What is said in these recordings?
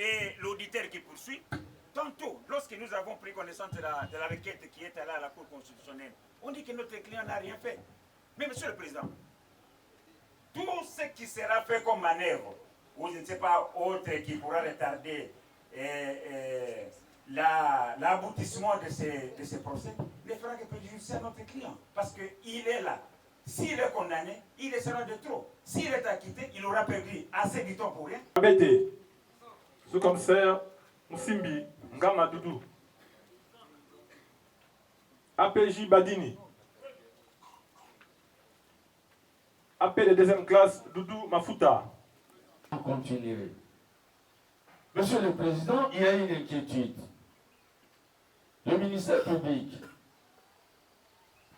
et l'auditeur qui poursuit. Tantôt, lorsque nous avons pris connaissance de la requête qui est allée à la Cour constitutionnelle, on dit que notre client n'a rien fait. Mais Monsieur le Président, tout ce qui sera fait comme manœuvre, ou je ne sais pas, autre qui pourra retarder l'aboutissement de ces procès, ne fera que préjudicer à notre client. Parce qu'il est là. S'il est condamné, il sera de trop. S'il est acquitté, il aura perdu assez de temps pour rien. Sous-commissaire Moussimbi Ngama Doudou, APJ Badini, AP de deuxième classe Doudou Mafuta. On continuerait. Monsieur le Président, il y a une inquiétude. Le ministère public,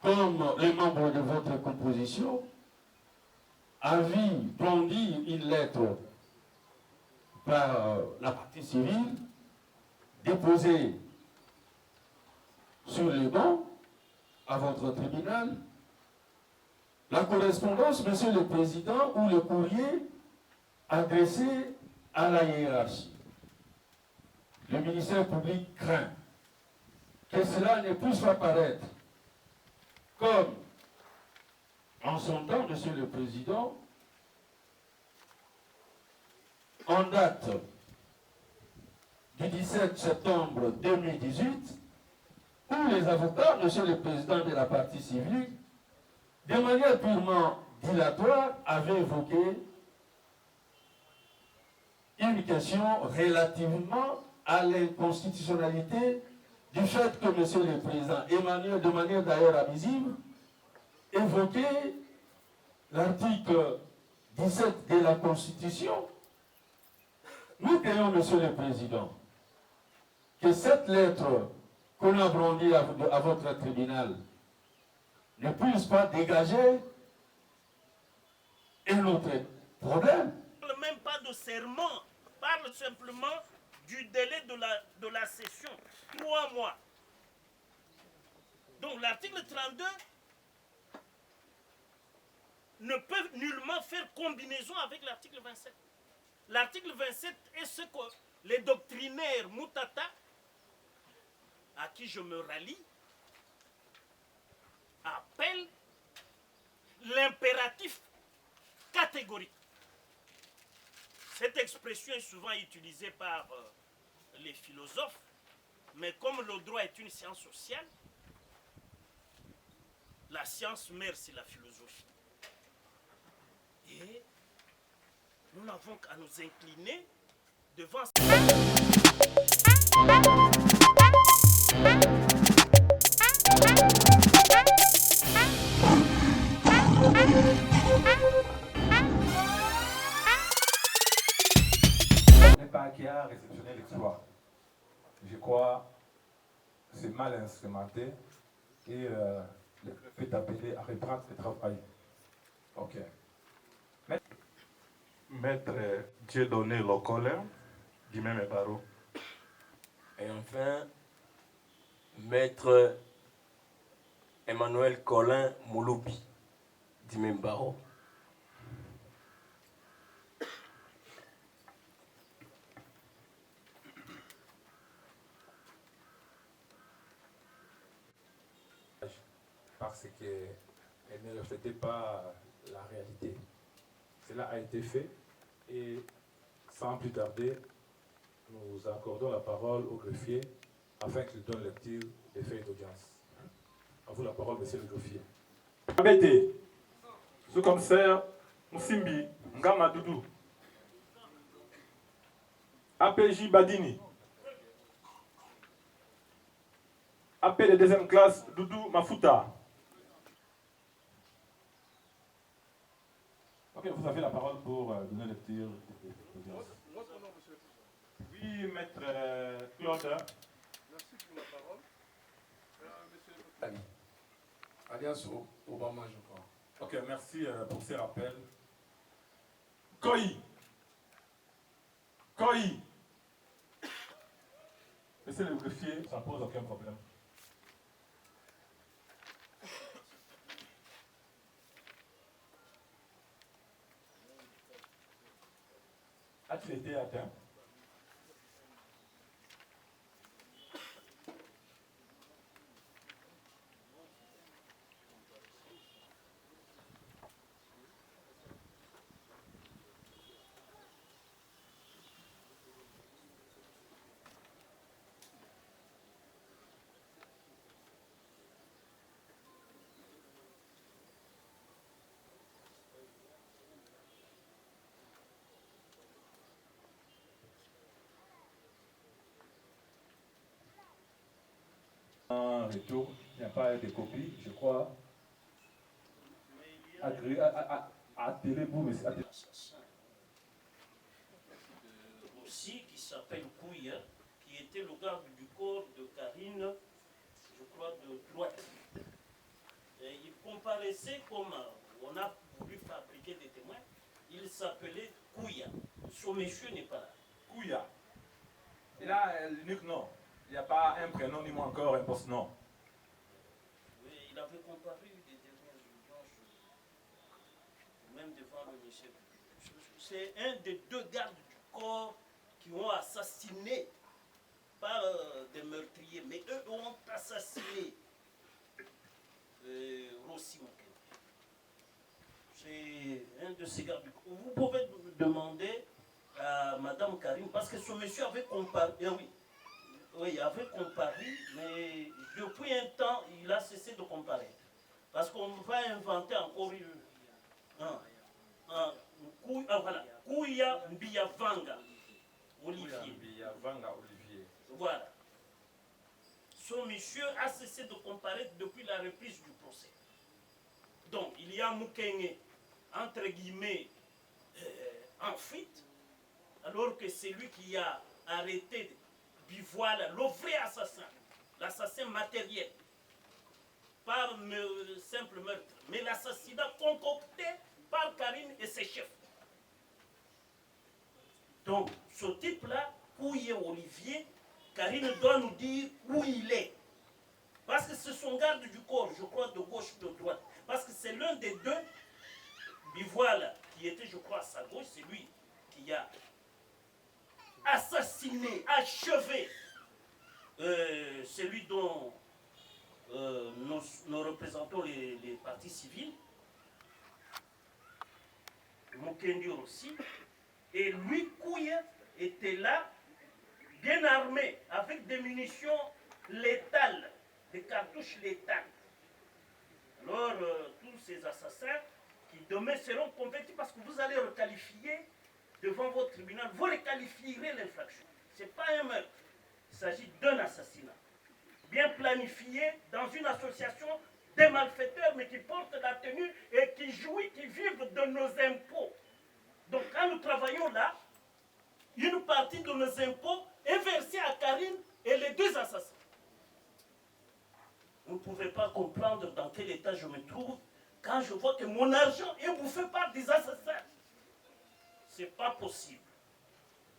comme les membres de votre composition, a vu brandir une lettre par la partie civile déposée sur les bancs à votre tribunal. La correspondance, Monsieur le Président, ou le courrier adressé à la hiérarchie. Le ministère public craint que cela ne puisse pas paraître comme en son temps, Monsieur le Président, en date du 17 septembre 2018, où les avocats, Monsieur le Président de la partie civile, de manière purement dilatoire, avaient évoqué une question relativement à l'inconstitutionnalité du fait que Monsieur le Président Emmanuel, de manière d'ailleurs abusive, évoquait l'article 17 de la Constitution. Nous craignons, Monsieur le Président, que cette lettre qu'on a brandie à votre tribunal ne puisse pas dégager un autre problème. On ne parle même pas de serment, parle simplement du délai de la session, 3 mois. Donc l'article 32 ne peut nullement faire combinaison avec l'article 27. L'article 27 est ce que les doctrinaires Moutata, à qui je me rallie, appellent l'impératif catégorique. Cette expression est souvent utilisée par les philosophes, mais comme le droit est une science sociale, la science mère, c'est la philosophie. Et nous n'avons qu'à nous incliner devant n'est pas qui a réceptionné l'exploit. Je crois que c'est mal instrumenté et le préfet est appelé à reprendre le travail. Ok. Maître Dieudonné Locolin, du même barreau. Et enfin, Maître Emmanuel Colin Mouloubi, du même barreau. Parce qu'elle ne reflétait pas la réalité. Cela a été fait et sans plus tarder, nous accordons la parole au greffier afin qu'il donne lecture des faits d'audience. À vous la parole, monsieur le greffier. Abete, sous-commissaire Moussimbi Ngama Doudou, APJ Badini, AP de deuxième classe Doudou Mafuta. Ok, vous avez la parole pour donner lecture de l'audience. Votre nom, monsieur le président. Oui, maître Claude. Merci pour la parole. Monsieur le Allez. Alias Obama, je crois. Ok, merci pour ces rappels. Koi. Monsieur le greffier, ça ne pose aucun problème. As-tu été atteint? en retour, il n'y a pas de copie, je crois. Attelez-vous, monsieur. Assassin aussi qui s'appelle Kouya, qui était le garde du corps de Karine, je crois de droite. Et il comparaissait comme on a voulu fabriquer des témoins, il s'appelait Kouya. Son monsieur n'est pas là. Kouya. Il a l'unique nom. Il n'y a pas un prénom ni moins encore un post-nom. Oui, il avait comparé des dernières audiences, même devant le ministère. C'est un des deux gardes du corps qui ont assassiné, pas des meurtriers, mais eux ont assassiné Rossi Moukene. C'est un de ces gardes du corps. Vous pouvez demander à Madame Karine, parce que ce monsieur avait comparé, oui, il avait comparé, mais depuis un temps, il a cessé de comparer. Parce qu'on va inventer encore voilà, Kouya Mbiyavanga Olivier. Mbiyavanga Olivier. Voilà. Ce monsieur a cessé de comparer depuis la reprise du procès. Donc, il y a Moukenge, entre guillemets, en fuite, alors que c'est lui qui a arrêté Bivoile, le vrai assassin, l'assassin matériel, pas simple meurtre, mais l'assassinat concocté par Karine et ses chefs. Donc, ce type-là, Kouye Olivier, Karine doit nous dire où il est. Parce que c'est son garde du corps, je crois, de gauche ou de droite. Parce que c'est l'un des deux, Bivoile, qui était, je crois, à sa gauche, c'est lui qui a assassiné, achevé celui dont nous représentons les partis civils, Mokendio aussi, et lui, Kouya, était là, bien armé, avec des munitions létales, des cartouches létales. Alors, tous ces assassins qui demain seront convaincus parce que vous allez requalifier devant votre tribunal, vous requalifierez l'infraction. Ce n'est pas un meurtre, il s'agit d'un assassinat. Bien planifié dans une association des malfaiteurs, mais qui portent la tenue et qui jouit, qui vivent de nos impôts. Donc quand nous travaillons là, une partie de nos impôts est versée à Karine et les deux assassins. Vous ne pouvez pas comprendre dans quel état je me trouve quand je vois que mon argent est bouffé par des assassins. Ce n'est pas possible.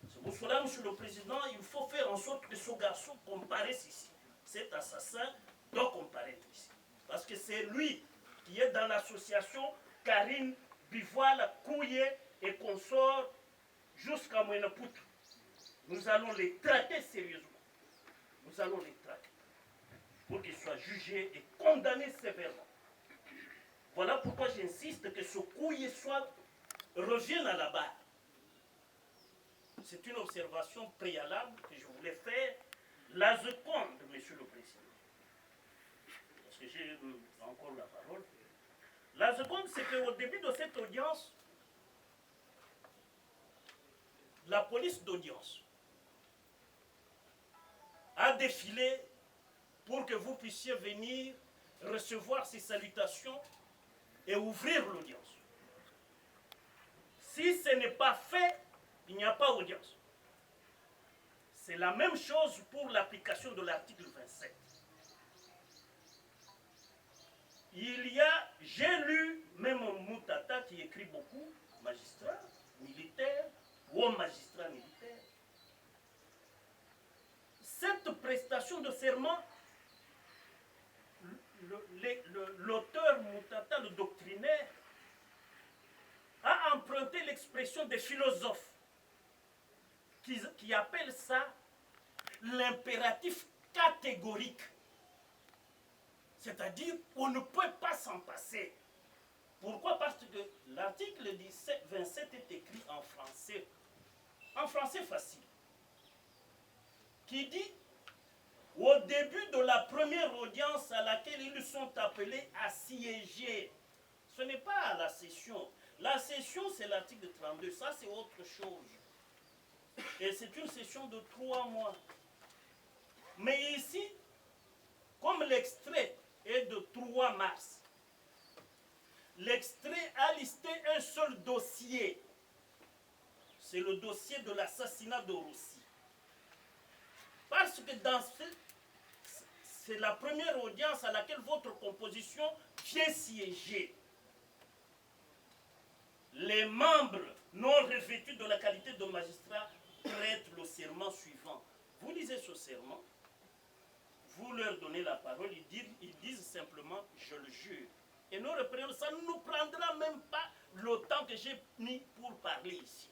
C'est pour cela, Monsieur le Président, il faut faire en sorte que ce garçon comparaisse ici. Cet assassin doit comparaître ici. Parce que c'est lui qui est dans l'association Karine, Bivoile, Kouye et consorts jusqu'à Mouenapoutre. Nous allons les traquer sérieusement. Nous allons les traquer pour qu'ils soient jugés et condamnés sévèrement. Voilà pourquoi j'insiste que ce Kouye revienne à la barre. C'est une observation préalable que je voulais faire. La seconde, Monsieur le Président, parce que j'ai encore la parole. La seconde, c'est qu'au début de cette audience, la police d'audience a défilé pour que vous puissiez venir recevoir ces salutations et ouvrir l'audience. Si ce n'est pas fait, il n'y a pas audience. C'est la même chose pour l'application de l'article 27. J'ai lu même Moutata qui écrit beaucoup, magistrat, militaire, ou homme magistrat militaire. Cette prestation de serment, l'auteur Moutata, le doctrinaire, a emprunté l'expression des philosophes qui appellent ça l'impératif catégorique. C'est-à-dire, on ne peut pas s'en passer. Pourquoi? Parce que l'article 27 est écrit en français facile, qui dit, au début de la première audience à laquelle ils sont appelés à siéger, ce n'est pas la session. La session, c'est l'article 32, ça c'est autre chose. Et c'est une session de 3 mois. Mais ici, Comme l'extrait est de 3 mars, l'extrait a listé un seul dossier. C'est le dossier de l'assassinat de Russie. Parce que c'est la première audience à laquelle votre composition vient siéger. Les membres non revêtus de la qualité de magistrat prêtent le serment suivant. Vous lisez ce serment, vous leur donnez la parole, ils disent simplement « je le jure ». Et nous reprenons, ça ne nous prendra même pas le temps que j'ai mis pour parler ici.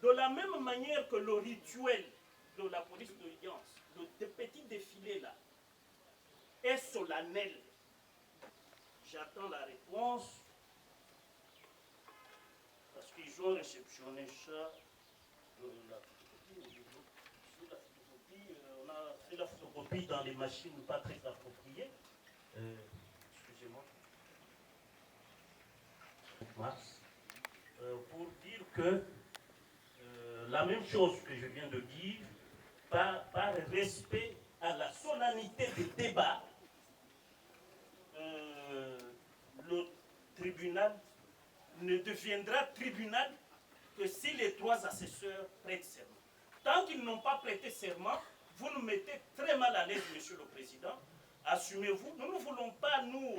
De la même manière que le rituel de la police d'audience, le petit défilé là, est solennel. J'attends la réponse parce qu'ils ont réceptionné ça de la photocopie. On a fait la photocopie dans les machines pas très appropriées. Excusez-moi. Mars. Pour dire que la même chose que je viens de dire, par respect à la solennité des débats, le tribunal ne deviendra tribunal que si les 3 assesseurs prêtent serment. Tant qu'ils n'ont pas prêté serment, vous nous mettez très mal à l'aise, Monsieur le Président. Assumez-vous. Nous ne voulons pas nous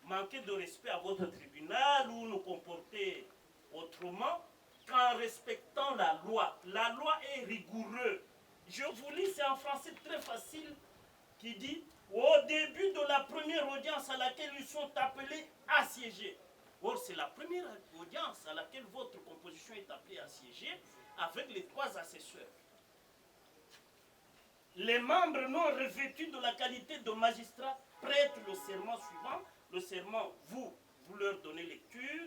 manquer de respect à votre tribunal ou nous comporter autrement qu'en respectant la loi. La loi est rigoureuse. Je vous lis, c'est en français très facile, qui dit « Au début de la première audience à laquelle ils sont appelés à siéger ». Or, c'est la première audience à laquelle votre composition est appelée à siéger avec les 3 assesseurs. Les membres non revêtus de la qualité de magistrat prêtent le serment suivant. Le serment, vous leur donnez lecture,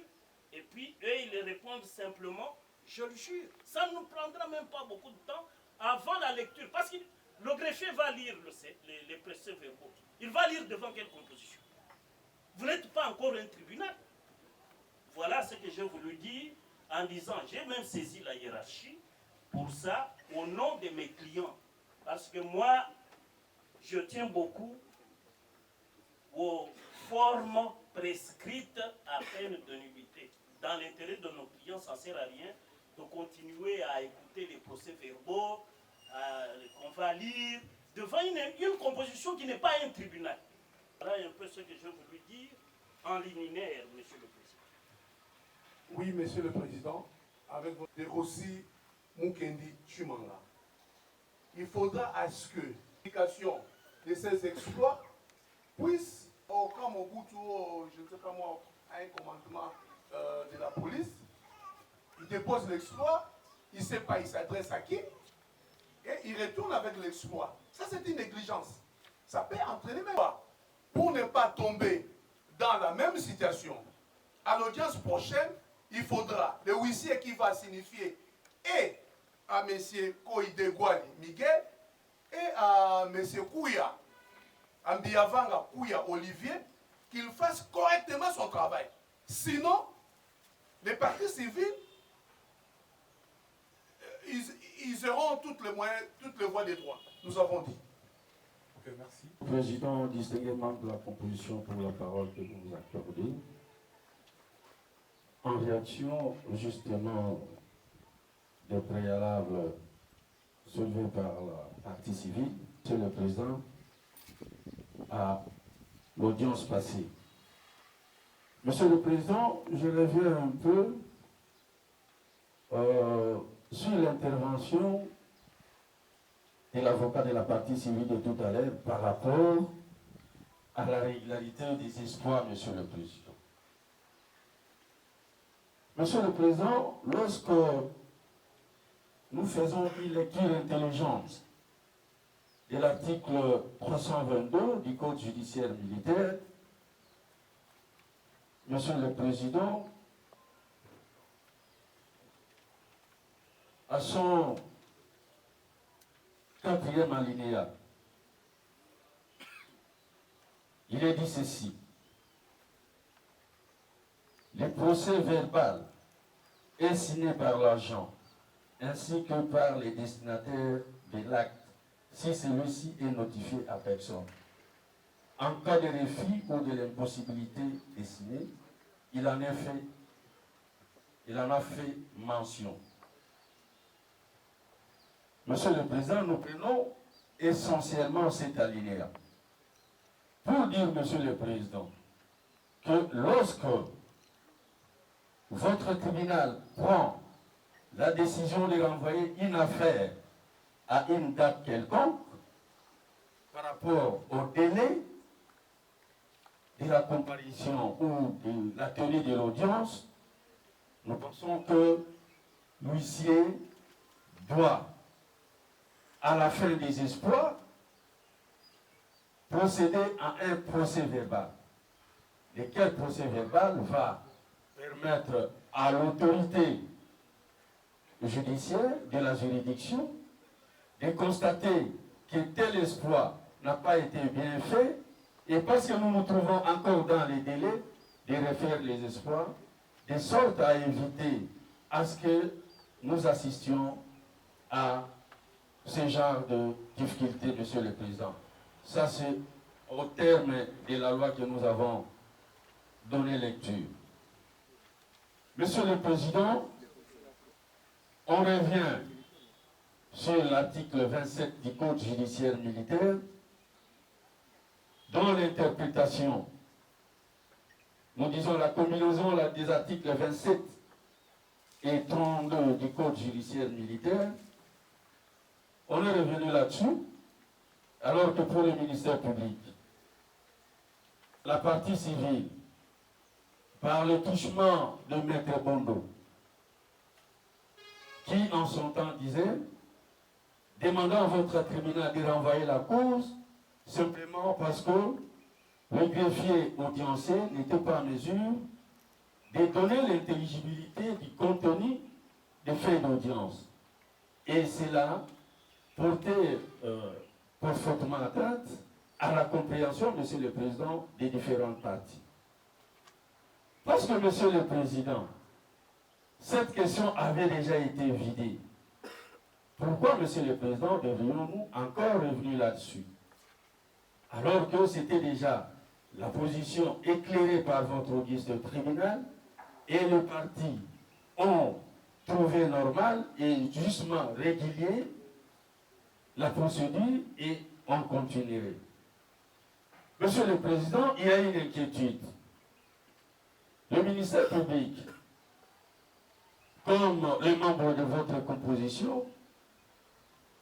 et puis eux, ils répondent simplement « je le jure ». Ça ne nous prendra même pas beaucoup de temps avant la lecture, parce que le greffier va lire les procès-verbaux. Il va lire devant quelle composition? Vous n'êtes pas encore un tribunal. Voilà ce que j'ai voulu dire en disant, j'ai même saisi la hiérarchie pour ça, au nom de mes clients. Parce que moi, je tiens beaucoup aux formes prescrites à peine de nullité. Dans l'intérêt de nos clients, ça ne sert à rien de continuer à écouter les procès-verbaux qu'on va lire devant une composition qui n'est pas un tribunal. Voilà un peu ce que je voulais dire en liminaire, Monsieur le Président. Oui, Monsieur le Président, avec votre Rossi Mukendi Chumanga, il faudra à ce que l'application de ces exploits puisse, au cas Mobutu, je ne sais pas moi, à un commandement de la police, il dépose l'exploit, il ne sait pas, il s'adresse à qui, et il retourne avec l'exploit. Ça, c'est une négligence. Ça peut entraîner même pas. Pour ne pas tomber dans la même situation, à l'audience prochaine, il faudra le huissier qui va signifier et à M. Koïdegwali Miguel et à M. Kouya, Ambiavanga Kouya Olivier, qu'il fasse correctement son travail. Sinon, les partis civils, ils auront toutes les voies des droits. Nous avons dit. Ok, merci. Président, distingué membre de la composition, pour la parole que vous nous accordez. En réaction, justement, des préalables soulevés par la partie civile, Monsieur le Président, à l'audience passée. Monsieur le Président, je reviens un peu sur l'intervention de l'avocat de la partie civile de tout à l'heure par rapport à la régularité des espoirs, Monsieur le Président. Monsieur le Président, lorsque nous faisons une lecture intelligente de l'article 322 du Code judiciaire militaire, Monsieur le Président, à son 4e alinéa, il est dit ceci: les procès verbal est signé par l'agent ainsi que par les destinataires de l'acte si celui-ci est notifié à personne. en cas de refus ou de l'impossibilité dessinée, il en a fait mention. Monsieur le Président, nous prenons essentiellement cet alinéa pour dire, Monsieur le Président, que lorsque votre tribunal prend la décision de renvoyer une affaire à une date quelconque par rapport au délai de la comparution ou de la tenue de l'audience, nous pensons que l'huissier doit, à la fin des exploits, procéder à un procès verbal. Lequel procès verbal va permettre à l'autorité judiciaire de la juridiction de constater que tel exploit n'a pas été bien fait, et parce que nous nous trouvons encore dans les délais de refaire les exploits, de sorte à éviter à ce que nous assistions à ce genre de difficultés, Monsieur le Président. Ça, c'est au terme de la loi que nous avons donné lecture. Monsieur le Président, on revient sur l'article 27 du Code judiciaire militaire, dont l'interprétation, nous disons la combinaison des articles 27 et 32 du Code judiciaire militaire, on est revenu là-dessus, alors que pour le ministère public, la partie civile, par le touchement de Maître Bondo, qui en son temps disait, demandant à votre tribunal de renvoyer la cause, simplement parce que le greffier audiencé n'était pas en mesure de donner l'intelligibilité du contenu des faits d'audience. Et cela portait fortement atteinte à la compréhension, Monsieur le Président, des différentes parties. Parce que, Monsieur le Président, cette question avait déjà été vidée. Pourquoi, Monsieur le Président, devrions-nous encore revenir là-dessus? Alors que c'était déjà la position éclairée par votre auguste tribunal et les partis ont trouvé normal et justement régulier la procédure et on continuerait. Monsieur le Président, il y a une inquiétude. Le ministère public, comme les membres de votre composition,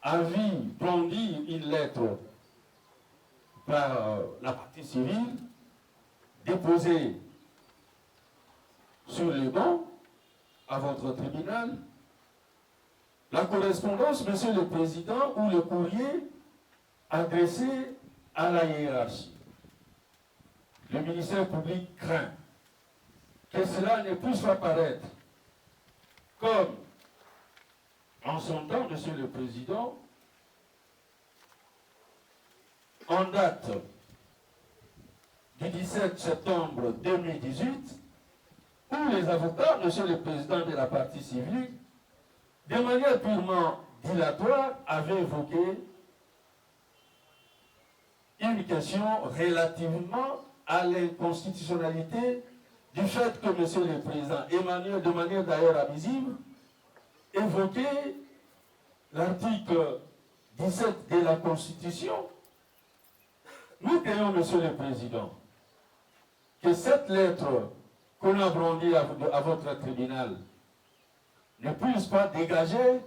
a vu brandir une lettre par la partie civile, déposée sur les bancs à votre tribunal, la correspondance, Monsieur le Président, ou le courrier adressé à la hiérarchie. Le ministère public craint que cela ne puisse pas paraître comme en son temps, Monsieur le Président, en date du 17 septembre 2018, où les avocats, Monsieur le Président de la partie civile, de manière purement dilatoire, avaient évoqué une question relativement à l'inconstitutionnalité du fait que Monsieur le Président Emmanuel, de manière d'ailleurs abusive, évoquait l'article 17 de la Constitution. Nous craignons, Monsieur le Président, que cette lettre qu'on a brandie à votre tribunal ne puisse pas dégager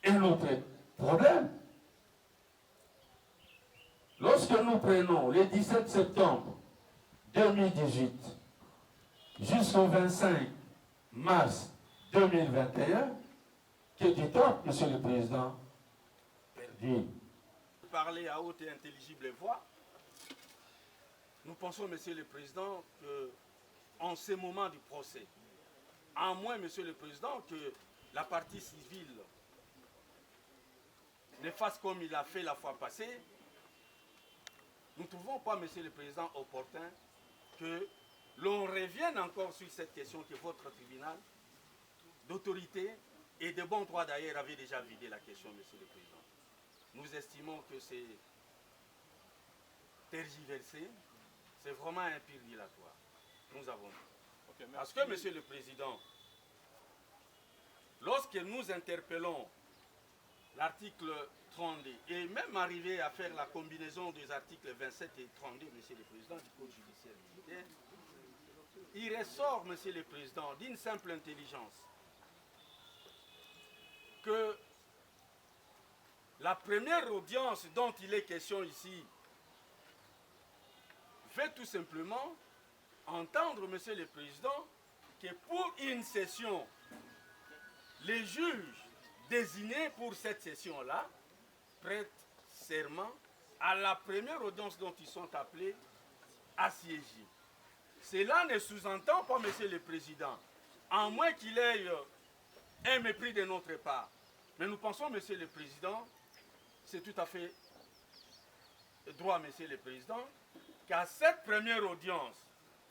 un autre problème. Lorsque nous prenons le 17 septembre 2018 jusqu'au 25 mars 2021, que du temps, Monsieur le Président, perdu. Parler à haute et intelligible voix, nous pensons, Monsieur le Président, qu'en ce moment du procès, à moins, Monsieur le Président, que la partie civile ne fasse comme il a fait la fois passée, nous ne trouvons pas, Monsieur le Président, opportun que l'on revienne encore sur cette question que votre tribunal d'autorité et de bon droit d'ailleurs avait déjà vidé la question, Monsieur le Président. Nous estimons que c'est tergiversé, c'est vraiment un pire dilatoire. Nous avons dit. Ok, Parce merci. que, Monsieur le Président, lorsque nous interpellons l'article 32 et même arriver à faire la combinaison des articles 27 et 32, Monsieur le Président, du Code judiciaire militaire, il ressort, Monsieur le Président, d'une simple intelligence que la première audience dont il est question ici veut tout simplement entendre, Monsieur le Président, que pour une session, les juges désignés pour cette session-là prêtent serment à la première audience dont ils sont appelés à siéger. Cela ne sous-entend pas, Monsieur le Président, à moins qu'il ait un mépris de notre part. Mais nous pensons, Monsieur le Président, c'est tout à fait droit, Monsieur le Président, qu'à cette première audience,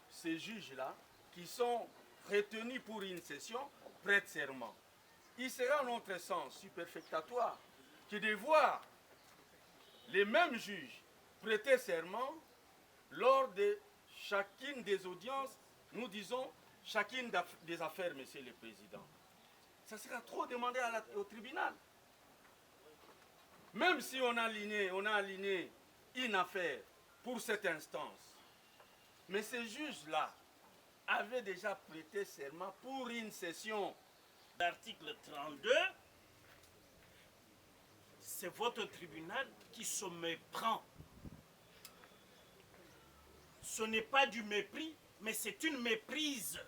ces juges-là, qui sont retenus pour une session, prêtent serment. Il sera, à notre sens, superfectatoire que de voir les mêmes juges prêter serment lors de chacune des audiences, nous disons chacune des affaires, Monsieur le Président. Ça sera trop demandé au tribunal. Même si on a aligné une affaire pour cette instance, mais ces juges-là avaient déjà prêté serment pour une session. L'article 32, c'est votre tribunal qui se méprend. Ce n'est pas du mépris, mais c'est une méprise.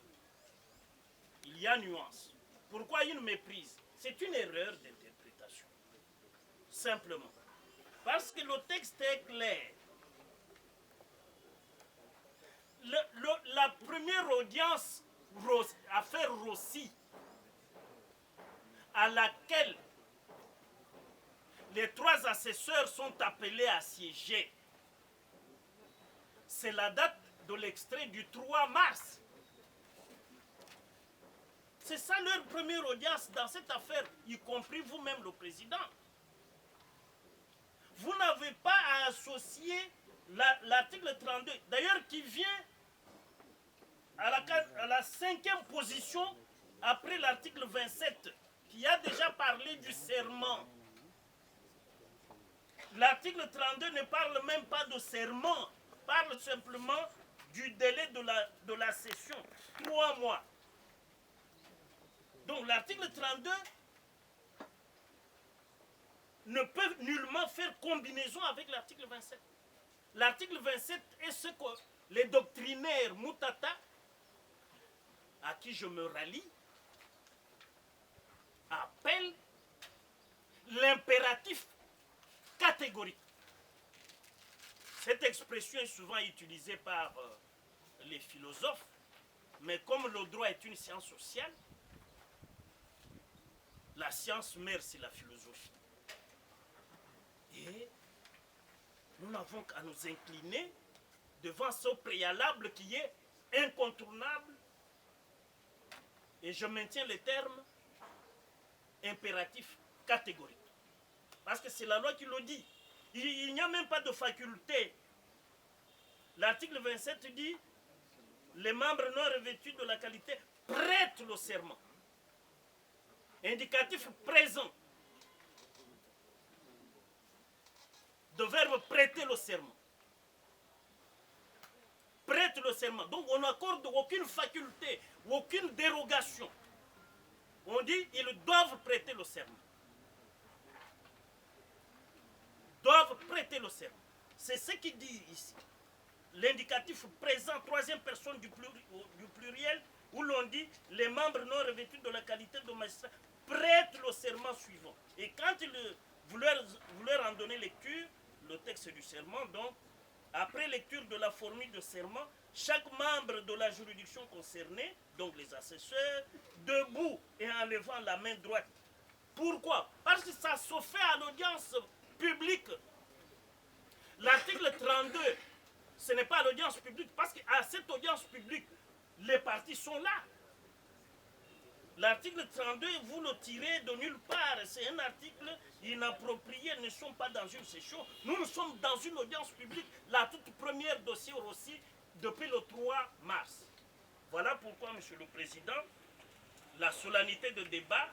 Il y a nuance. Pourquoi une méprise? C'est une erreur d'interprétation. Simplement. Parce que le texte est clair. La première audience, affaire Rossi, à laquelle les 3 assesseurs sont appelés à siéger, c'est la date de l'extrait du 3 mars. C'est ça leur première audience dans cette affaire, y compris vous-même le président. Vous n'avez pas à associer l'article 32, d'ailleurs qui vient à la 5e position après l'article 27, qui a déjà parlé du serment. L'article 32 ne parle même pas de serment, parle simplement du délai de la session, 3 mois. Donc l'article 32 ne peut nullement faire combinaison avec l'article 27. L'article 27 est ce que les doctrinaires Moutata, à qui je me rallie, appellent l'impératif catégorique. Cette expression est souvent utilisée par les philosophes, mais comme le droit est une science sociale, la science mère, c'est la philosophie. Et nous n'avons qu'à nous incliner devant ce préalable qui est incontournable. Et je maintiens le terme impératif catégorique. Parce que c'est la loi qui le dit. Il n'y a même pas de faculté. L'article 27 dit les membres non revêtus de la qualité prêtent le serment. Indicatif présent. De verbe prêter le serment. Prête le serment. Donc on n'accorde aucune faculté, aucune dérogation. On dit ils doivent prêter le serment. Doivent prêter le serment. C'est ce qu'il dit ici. L'indicatif présent, 3e personne du pluriel, où l'on dit les membres non revêtus de la qualité de magistrat prêtent le serment suivant. Et quand vous leur en donnez lecture, le texte du serment, donc, après lecture de la formule de serment, chaque membre de la juridiction concernée, donc les assesseurs, debout et en levant la main droite. Pourquoi? Parce que ça se fait à l'audience publique. L'article 32, ce n'est pas l'audience publique, parce qu'à cette audience publique, les partis sont là. L'article 32, vous le tirez de nulle part. C'est un article inapproprié. Nous ne sommes pas dans une session. Nous sommes dans une audience publique. La toute première dossier aussi depuis le 3 mars. Voilà pourquoi, Monsieur le Président, la solennité de débat,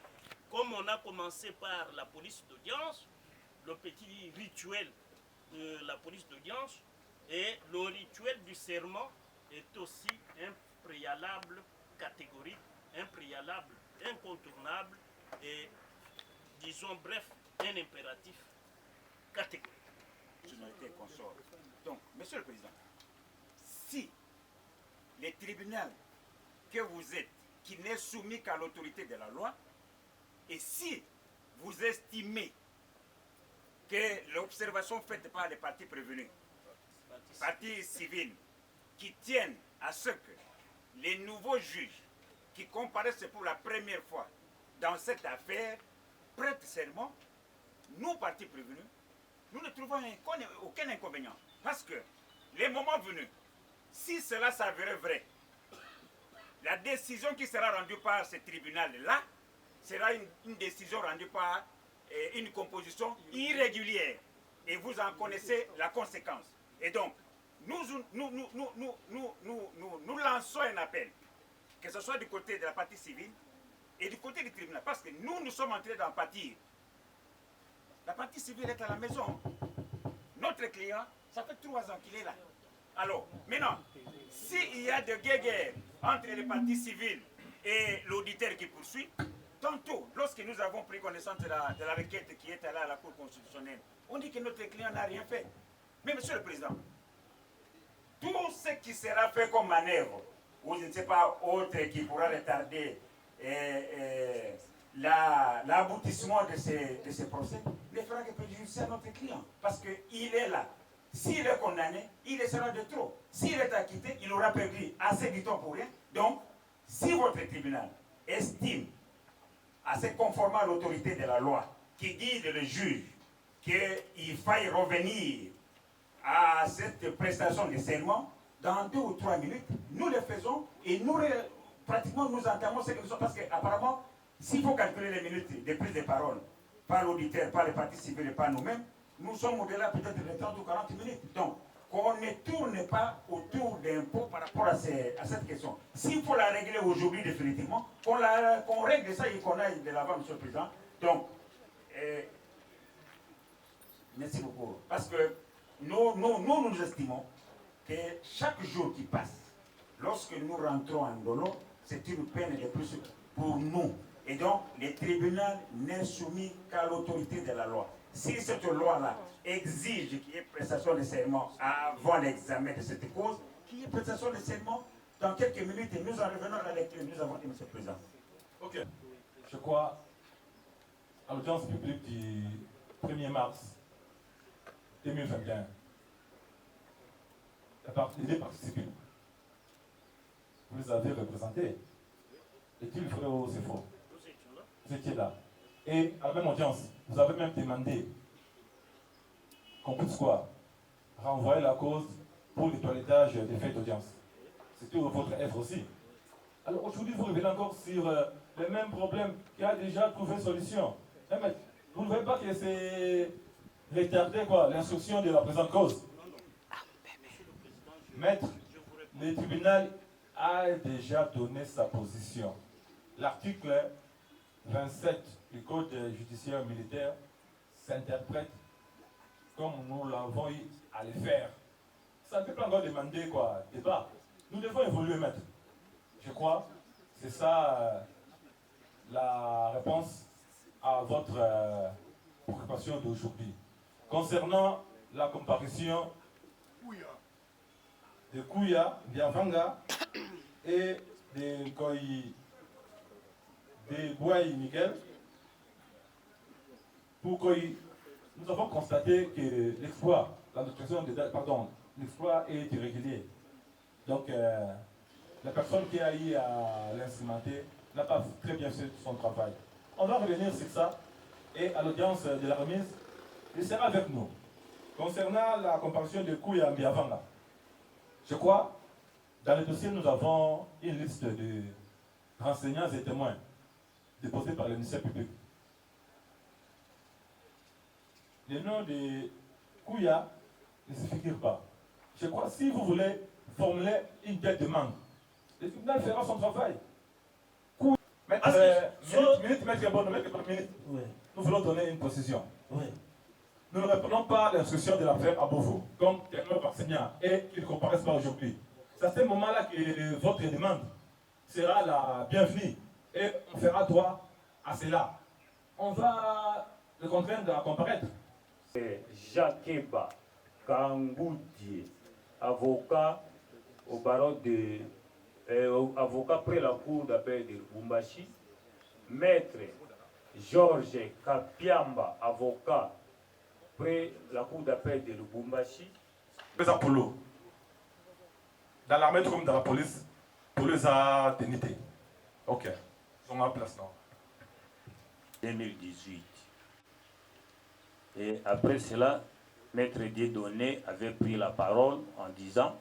comme on a commencé par la police d'audience, le petit rituel de la police d'audience et le rituel du serment est aussi un préalable catégorique, un préalable incontournable et, disons bref, un impératif catégorique. Généralité consort. Donc, Monsieur le Président, si les tribunaux que vous êtes, qui n'est soumis qu'à l'autorité de la loi, et si vous estimez que l'observation faite par les parties prévenues, parties civiles, qui tiennent à ce que les nouveaux juges qui comparaissent pour la première fois dans cette affaire prêtent serment, nous, parties prévenues, nous ne trouvons aucun inconvénient. Parce que, les moments venus, si cela s'avérait vrai, la décision qui sera rendue par ce tribunal-là sera une décision rendue par une composition irrégulière. Et vous en connaissez la conséquence. Et donc, nous lançons un appel, que ce soit du côté de la partie civile et du côté du tribunal, parce que nous sommes en train d'en pâtir. La partie civile est à la maison. Notre client, ça fait 3 ans qu'il est là. Alors, maintenant, s'il y a de guerre entre les parties civiles et l'auditeur qui poursuit, tantôt, lorsque nous avons pris connaissance de la requête qui est allée à la Cour constitutionnelle, on dit que notre client n'a rien fait. Mais Monsieur le Président, tout ce qui sera fait comme manœuvre, ou je ne sais pas, autre qui pourra retarder l'aboutissement de ces procès, ne fera que préjudicer à notre client. Parce qu'il est là. S'il est condamné, il sera de trop. S'il est acquitté, il aura perdu assez de temps pour rien. Donc, si votre tribunal estime, assez conformément à l'autorité de la loi, qui guide le juge, qu'il faille revenir à cette prestation de serment, dans 2 ou 3 minutes, nous le faisons et pratiquement nous entamons ce que nous sommes. Parce qu'apparemment, s'il faut calculer les minutes de prise de parole par l'auditeur, par les parties civiles et par nous-mêmes, nous sommes au-delà peut-être de 30 ou 40 minutes. Donc, qu'on ne tourne pas autour d'un pot par rapport à cette question. S'il faut la régler aujourd'hui définitivement, qu'on règle ça et qu'on aille de l'avant, Monsieur le Président. Donc, merci beaucoup. Parce que nous estimons que chaque jour qui passe, lorsque nous rentrons en dolo, c'est une peine de plus pour nous. Et donc, le tribunal n'est soumis qu'à l'autorité de la loi. Si cette loi-là exige qu'il y ait prestation de serment avant l'examen de cette cause, qu'il y ait prestation de serment dans quelques minutes et nous en revenons à la lecture. Nous avons dit, Monsieur le Président. Ok. Je crois, à l'audience publique du 1er mars 2021, les parties civiles, vous les avez représentés. Est-il vrai ou c'est faux? Vous étiez là. Et à la même audience, vous avez même demandé qu'on puisse quoi? Renvoyer la cause pour le toilettage des faits d'audience. C'était votre œuvre aussi. Alors aujourd'hui, vous revenez encore sur les mêmes problèmes qui a déjà trouvé solution. Mais vous ne voyez pas que c'est retardé l'instruction de la présente cause? Maître, le tribunal a déjà donné sa position. L'article 27 du Code judiciaire militaire s'interprète comme nous l'avons eu à le faire. Ça ne peut pas encore demander débat. Nous devons évoluer, maître. Je crois que c'est ça la réponse à votre préoccupation d'aujourd'hui. Concernant la comparution de Kouya, Biavanga et de Bouaï Miguel, pour Koyi, nous avons constaté que l'exploit, l'exploit est irrégulier. Donc, la personne qui a eu à l'instrumenter n'a pas très bien fait son travail. On va revenir sur ça et à l'audience de la remise, il sera avec nous. Concernant la comparution de Kouya Biavanga, je crois, dans le dossier, nous avons une liste de renseignants et témoins déposé par le ministère public. Le nom de Kouya ne se figure pas. Je crois que si vous voulez formuler une telle demande, le tribunal fera son travail. Nous voulons donner une précision. Oui. Nous ne reprenons pas l'instruction de l'affaire à Beauvau, comme quelqu'un enseignant, et qu'il ne comparaisse pas aujourd'hui. C'est à ce moment-là que votre demande sera la bienvenue, et on fera droit à cela. On va le contraindre à comparaître. Jakeba Kangoudie, avocat au barreau de avocat près la cour d'appel de Lubumbashi, maître Georges Kapiamba, avocat près la cour d'appel de Lubumbashi. Dans l'armée comme dans la police, pour les indemnités. Ok, ils sont en place là. 2018. Et après cela, Maître Dieudonné avait pris la parole en disant